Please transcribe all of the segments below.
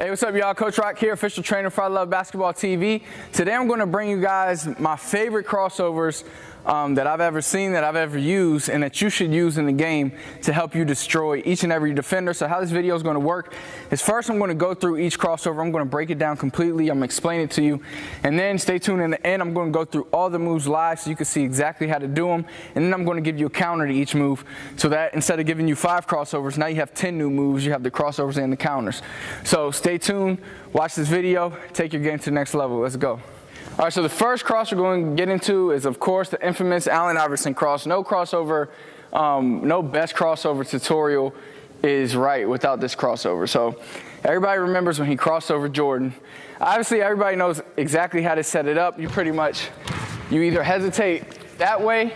Hey, what's up, y'all? Coach Rock here, official trainer for I Love Basketball TV. Today I'm going to bring you guys my favorite crossovers that I've ever seen, that I've ever used, and that you should use in the game to help you destroy each and every defender. So how this video is going to work is, first I'm going to go through each crossover. I'm going to break it down completely. I'm going to explain it to you. And then stay tuned in the end. I'm going to go through all the moves live so you can see exactly how to do them. And then I'm going to give you a counter to each move so that instead of giving you 5 crossovers, now you have 10 new moves. You have the crossovers and the counters. So stay tuned. Watch this video. Take your game to the next level. Let's go. All right, so the first cross we're going to get into is, of course, the infamous Allen Iverson cross. No crossover, no best crossover tutorial is right without this crossover. So everybody remembers when he crossed over Jordan. Obviously, everybody knows exactly how to set it up. You either hesitate that way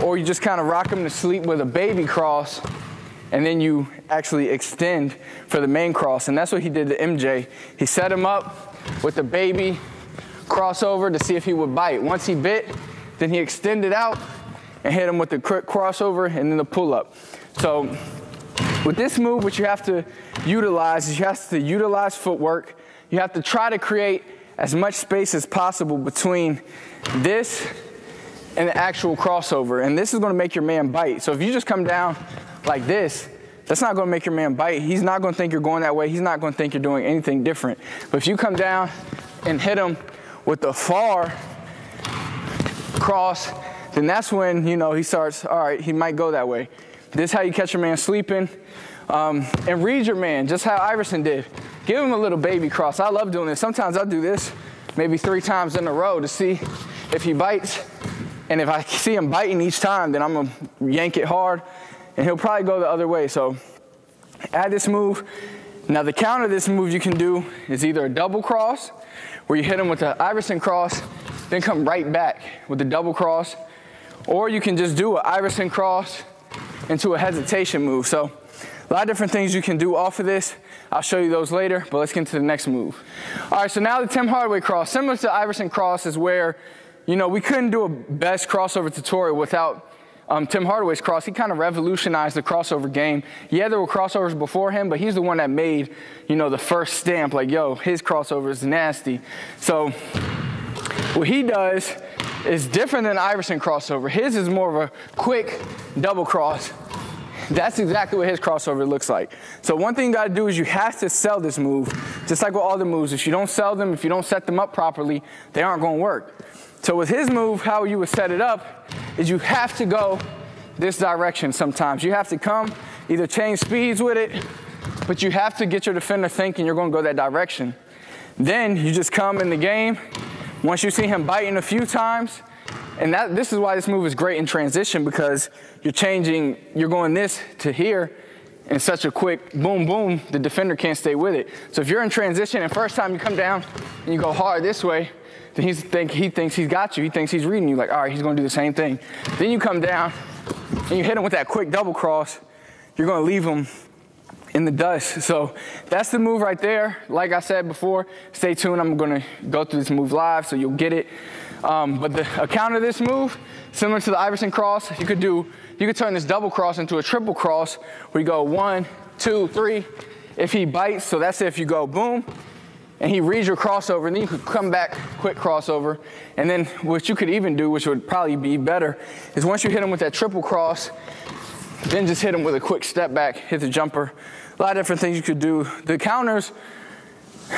or you just kind of rock him to sleep with a baby cross, and then you actually extend for the main cross. And that's what he did to MJ. He set him up with the baby crossover to see if he would bite. Once he bit, then he extended out and hit him with the quick crossover and then the pull-up. So with this move, what you have to utilize is you have to utilize footwork. You have to try to create as much space as possible between this and the actual crossover. And this is going to make your man bite. So if you just come down like this, that's not going to make your man bite. He's not going to think you're going that way. He's not going to think you're doing anything different. But if you come down and hit him with the far cross, then that's when, you know, he starts, all right, he might go that way. This is how you catch your man sleeping. And read your man, just how Iverson did. Give him a little baby cross. I love doing this. Sometimes I'll do this maybe 3 times in a row to see if he bites. And if I see him biting each time, then I'm going to yank it hard, and he'll probably go the other way. So add this move. Now the counter to this move you can do is either a double cross, where you hit him with the Iverson cross, then come right back with the double cross. Or you can just do an Iverson cross into a hesitation move. So a lot of different things you can do off of this. I'll show you those later, but let's get into the next move. All right, so now the Tim Hardaway cross. Similar to the Iverson cross is where, you know, we couldn't do a best crossover tutorial without Tim Hardaway's cross. He kind of revolutionized the crossover game. Yeah, there were crossovers before him, but he's the one that made, you know, the first stamp, like, yo, his crossover is nasty. So what he does is different than Iverson crossover. His is more of a quick double cross. That's exactly what his crossover looks like. So one thing you got to do is you have to sell this move, just like with all the moves. If you don't sell them, if you don't set them up properly, they aren't going to work. So with his move, how you would set it up is you have to go this direction sometimes. You have to come, either change speeds with it, but you have to get your defender thinking you're going to go that direction. Then you just come in the game. Once you see him biting a few times, and this is why this move is great in transition, because you're going this to here in such a quick boom, boom, the defender can't stay with it. So if you're in transition and first time you come down and you go hard this way, then he thinks he's got you. He thinks he's reading you, like, all right, he's going to do the same thing. Then you come down and you hit him with that quick double cross. You're going to leave him in the dust. So that's the move right there. Like I said before, stay tuned. I'm going to go through this move live so you'll get it. But the counter to this move, similar to the Iverson cross, you could turn this double cross into a triple cross where you go 1, 2, 3. If he bites, so that's if you go boom, and he reads your crossover, and then you could come back, quick crossover. And then what you could even do, which would probably be better, is once you hit him with that triple cross, then just hit him with a quick step back, hit the jumper. A lot of different things you could do. The counters,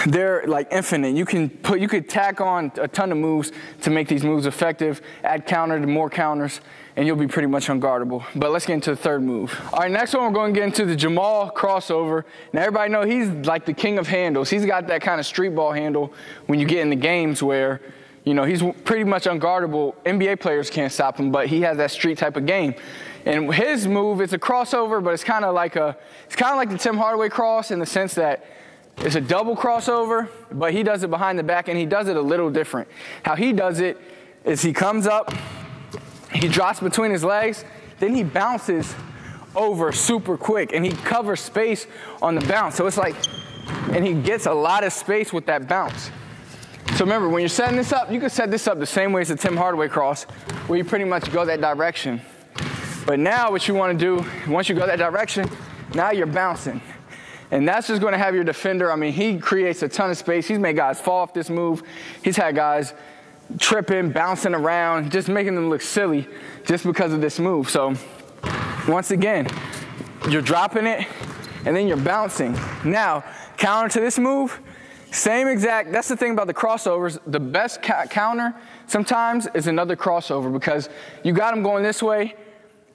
they're like infinite. You could tack on a ton of moves to make these moves effective, add counter to more counters, and you'll be pretty much unguardable. But let's get into the third move. All right, next one we're going to get into the Jamal crossover. Now everybody knows he's like the king of handles. He's got that kind of street ball handle when you get in the games where, you know, he's pretty much unguardable. NBA players can't stop him, but he has that street type of game. And his move is a crossover, but it's kind of like the Tim Hardaway cross in the sense that it's a double crossover, but he does it behind the back, and he does it a little different. How he does it is he comes up, he drops between his legs, then he bounces over super quick, and he covers space on the bounce. So it's like, and he gets a lot of space with that bounce. So remember, when you're setting this up, you can set this up the same way as the Tim Hardaway cross, where you pretty much go that direction. But now what you want to do, once you go that direction, now you're bouncing. And that's just going to have your defender. I mean, he creates a ton of space. He's made guys fall off this move. He's had guys tripping, bouncing around, just making them look silly just because of this move. So once again, you're dropping it, and then you're bouncing. Now, counter to this move, same exact, that's the thing about the crossovers. The best counter sometimes is another crossover because you got him going this way,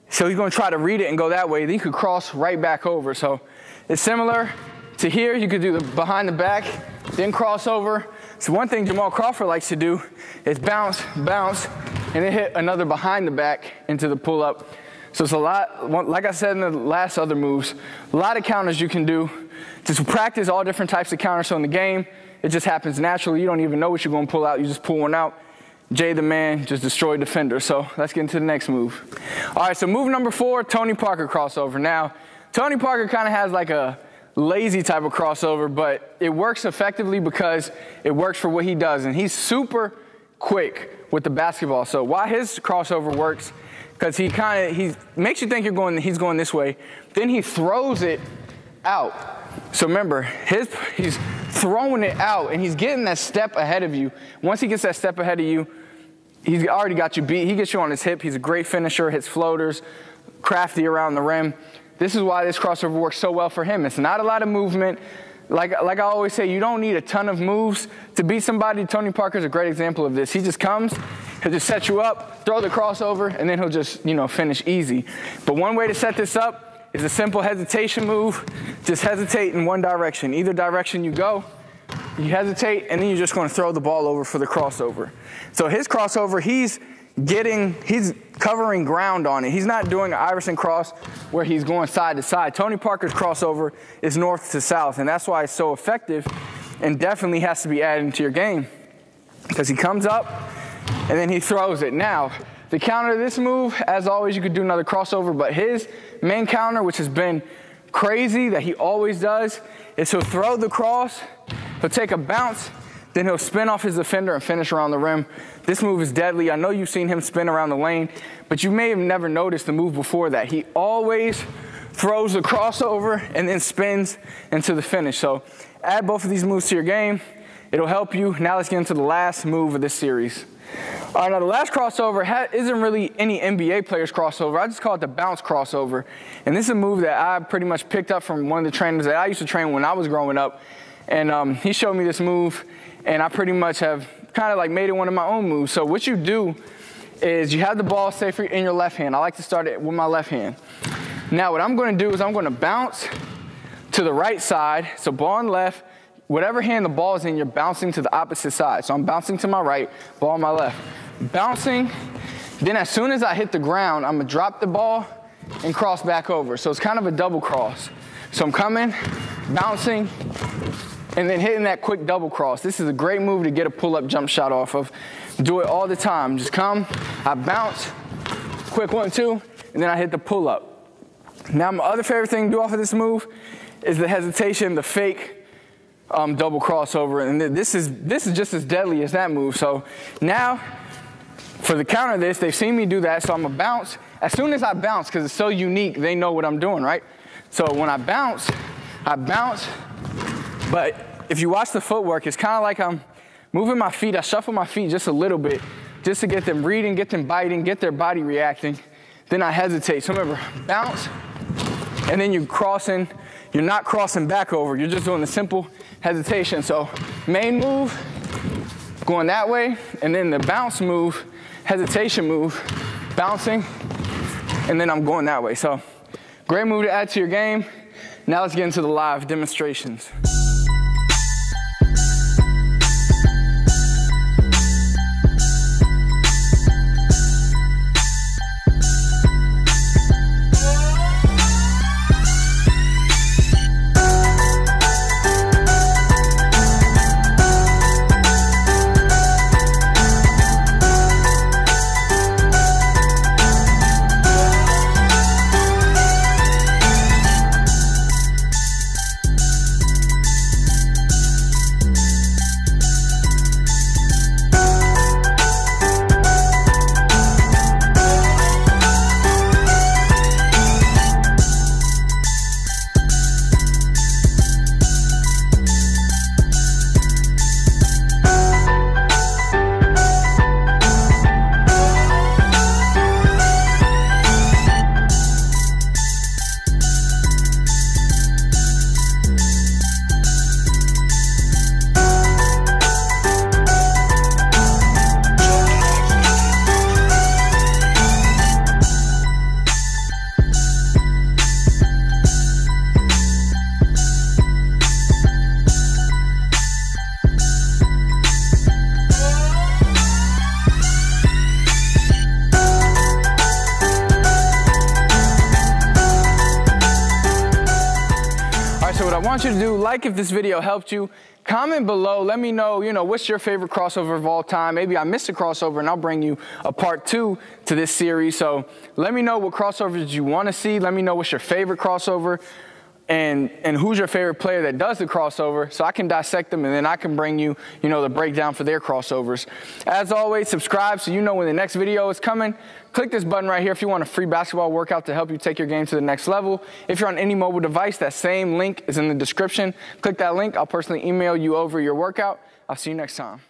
so he's going to try to read it and go that way. Then you could cross right back over. So it's similar to here. You could do the behind the back, then crossover. So one thing Jamal Crawford likes to do is bounce, bounce, and then hit another behind the back into the pull-up. So it's a lot, like I said in the last other moves, a lot of counters you can do. Just practice all different types of counters. So in the game, it just happens naturally. You don't even know what you're going to pull out. You just pull one out. Jay the man just destroyed defender. So let's get into the next move. All right, so move number 4, Tony Parker crossover. Now, Tony Parker kind of has like a lazy type of crossover, but it works effectively because it works for what he does. And he's super quick with the basketball. So why his crossover works, because he makes you think he's going this way. Then he throws it out. So remember, he's throwing it out, and he's getting that step ahead of you. Once he gets that step ahead of you, he's already got you beat. He gets you on his hip. He's a great finisher, hits floaters, crafty around the rim. This is why this crossover works so well for him. It's not a lot of movement. Like I always say, you don't need a ton of moves to beat somebody. Tony Parker's a great example of this. He just comes, he'll just set you up, throw the crossover, and then he'll just, finish easy. But one way to set this up is a simple hesitation move. Just hesitate in one direction. Either direction you go, you hesitate, and then you're just going to throw the ball over for the crossover. So his crossover, he's covering ground on it. He's not doing an Iverson cross where he's going side to side. Tony Parker's crossover is north to south, and that's why it's so effective and definitely has to be added into your game because he comes up and then he throws it. Now, the counter to this move, as always, you could do another crossover, but his main counter, which has been crazy that he always does, is he'll throw the cross, he'll take a bounce, then he'll spin off his defender and finish around the rim. This move is deadly. I know you've seen him spin around the lane, but you may have never noticed the move before that. He always throws the crossover and then spins into the finish. So add both of these moves to your game. It'll help you. Now let's get into the last move of this series. All right, now the last crossover isn't really any NBA players crossover. I just call it the bounce crossover. And this is a move that I pretty much picked up from one of the trainers that I used to train when I was growing up. And he showed me this move, and I pretty much have kind of like made it one of my own moves. So what you do is you have the ball, say, in your left hand. I like to start it with my left hand. Now what I'm going to do is I'm going to bounce to the right side. So ball on left, whatever hand the ball is in, you're bouncing to the opposite side. So I'm bouncing to my right, ball on my left. Bouncing, then as soon as I hit the ground, I'm going to drop the ball and cross back over. So it's kind of a double cross. So I'm coming, bouncing, and then hitting that quick double cross. This is a great move to get a pull-up jump shot off of. Do it all the time. Just come, I bounce, quick 1-2, and then I hit the pull-up. Now my other favorite thing to do off of this move is the hesitation, the fake double crossover. And this is just as deadly as that move. So now, for the counter of this, they've seen me do that, so I'm gonna bounce. As soon as I bounce, because it's so unique, they know what I'm doing, right? So when I bounce, but if you watch the footwork, it's kind of like I'm moving my feet. I shuffle my feet just a little bit just to get them reading, get them biting, get their body reacting. Then I hesitate. So remember, bounce, and then you're crossing. You're not crossing back over. You're just doing the simple hesitation. So main move, going that way, and then the bounce move, hesitation move, bouncing, and then I'm going that way. So great move to add to your game. Now let's get into the live demonstrations. what I want you to do, like if this video helped you, comment below, let me know, what's your favorite crossover of all time. Maybe I missed a crossover and I'll bring you a part 2 to this series. So let me know what crossovers you want to see. Let me know what's your favorite crossover and who's your favorite player that does the crossover, so I can dissect them and then I can bring you, the breakdown for their crossovers. As always, subscribe so you know when the next video is coming. Click this button right here if you want a free basketball workout to help you take your game to the next level. If you're on any mobile device, that same link is in the description. Click that link. I'll personally email you over your workout. I'll see you next time.